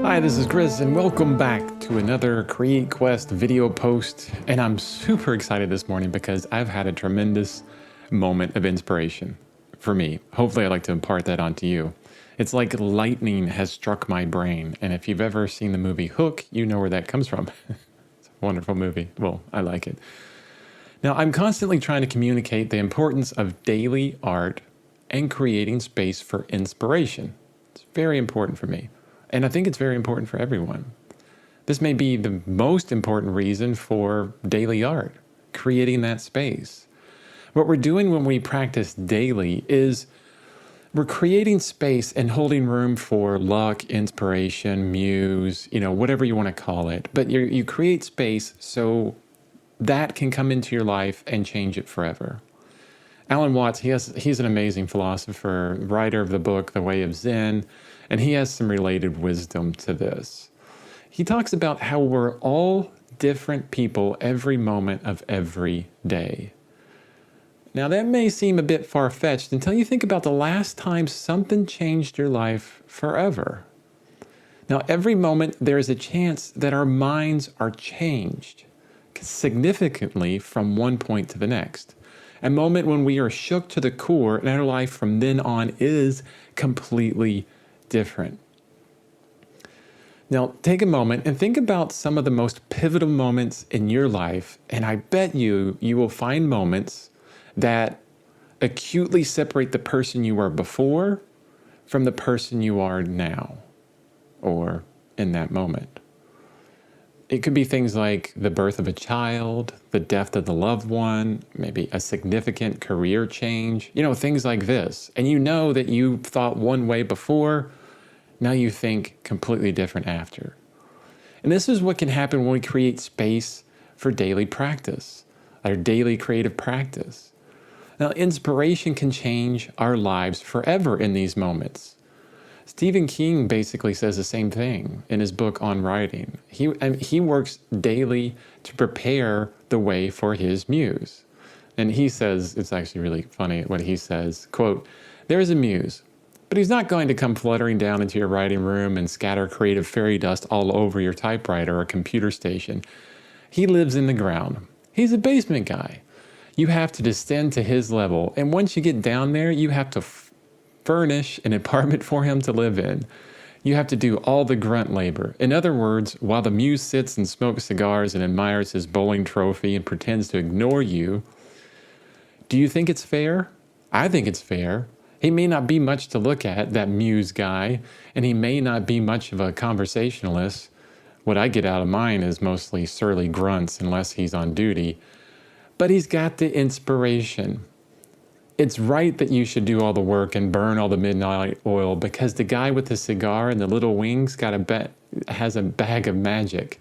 Hi, this is Chris, and welcome back to another CreateQuest video post. And I'm super excited this morning because I've had a tremendous moment of inspiration for me. Hopefully, I'd like to impart that onto you. It's like lightning has struck my brain. And if you've ever seen the movie Hook, you know where that comes from. It's a wonderful movie. Well, I like it. Now, I'm constantly trying to communicate the importance of daily art and creating space for inspiration. It's very important for me. And I think it's very important for everyone. This may be the most important reason for daily art, creating that space. What we're doing when we practice daily is we're creating space and holding room for luck, inspiration, muse, whatever you want to call it. But you create space so that can come into your life and change it forever. Alan Watts, he's an amazing philosopher, writer of the book, The Way of Zen, and he has some related wisdom to this. He talks about how we're all different people every moment of every day. Now that may seem a bit far-fetched until you think about the last time something changed your life forever. Now every moment there is a chance that our minds are changed significantly from one point to the next. A moment when we are shook to the core and our life from then on is completely different. Now, take a moment and think about some of the most pivotal moments in your life, and I bet you will find moments that acutely separate the person you were before from the person you are now, or in that moment. It could be things like the birth of a child, the death of the loved one, maybe a significant career change, things like this. And you know that you thought one way before, now you think completely different after. And this is what can happen when we create space for daily practice, our daily creative practice. Now, inspiration can change our lives forever in these moments. Stephen King basically says the same thing in his book on writing. He works daily to prepare the way for his muse. And he says, it's actually really funny what he says, quote, "There is a muse, but he's not going to come fluttering down into your writing room and scatter creative fairy dust all over your typewriter or computer station. He lives in the ground. He's a basement guy. You have to descend to his level. And once you get down there, you have to furnish an apartment for him to live in. You have to do all the grunt labor. In other words, while the muse sits and smokes cigars and admires his bowling trophy and pretends to ignore you, do you think it's fair? I think it's fair. He may not be much to look at, that muse guy, and he may not be much of a conversationalist. What I get out of mine is mostly surly grunts unless he's on duty. But he's got the inspiration. It's right that you should do all the work and burn all the midnight oil because the guy with the cigar and the little wings has a bag of magic.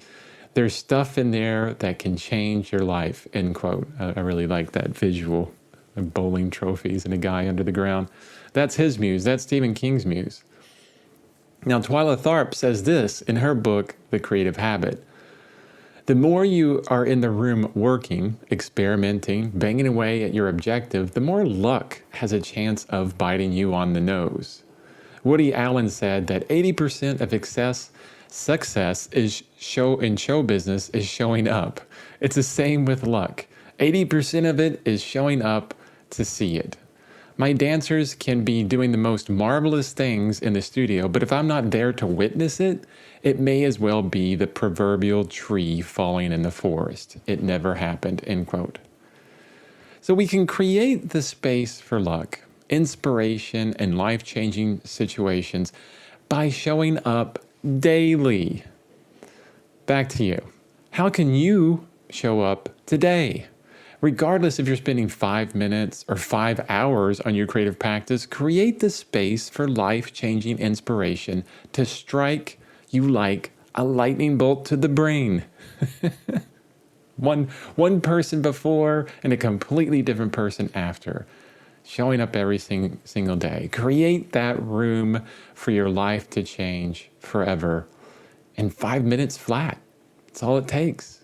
There's stuff in there that can change your life," end quote. I really like that visual of bowling trophies and a guy under the ground. That's his muse. That's Stephen King's muse. Now, Twyla Tharp says this in her book, The Creative Habit. "The more you are in the room working, experimenting, banging away at your objective, the more luck has a chance of biting you on the nose." Woody Allen said that 80% of success in show business is showing up. It's the same with luck. 80% of it is showing up to see it. My dancers can be doing the most marvelous things in the studio, but if I'm not there to witness it, it may as well be the proverbial tree falling in the forest. It never happened, end quote. So we can create the space for luck, inspiration, and life-changing situations by showing up daily. Back to you. How can you show up today? Regardless if you're spending 5 minutes or 5 hours on your creative practice, create the space for life-changing inspiration to strike you like a lightning bolt to the brain. One person before and a completely different person after. Showing up every single day. Create that room for your life to change forever in 5 minutes flat. That's all it takes.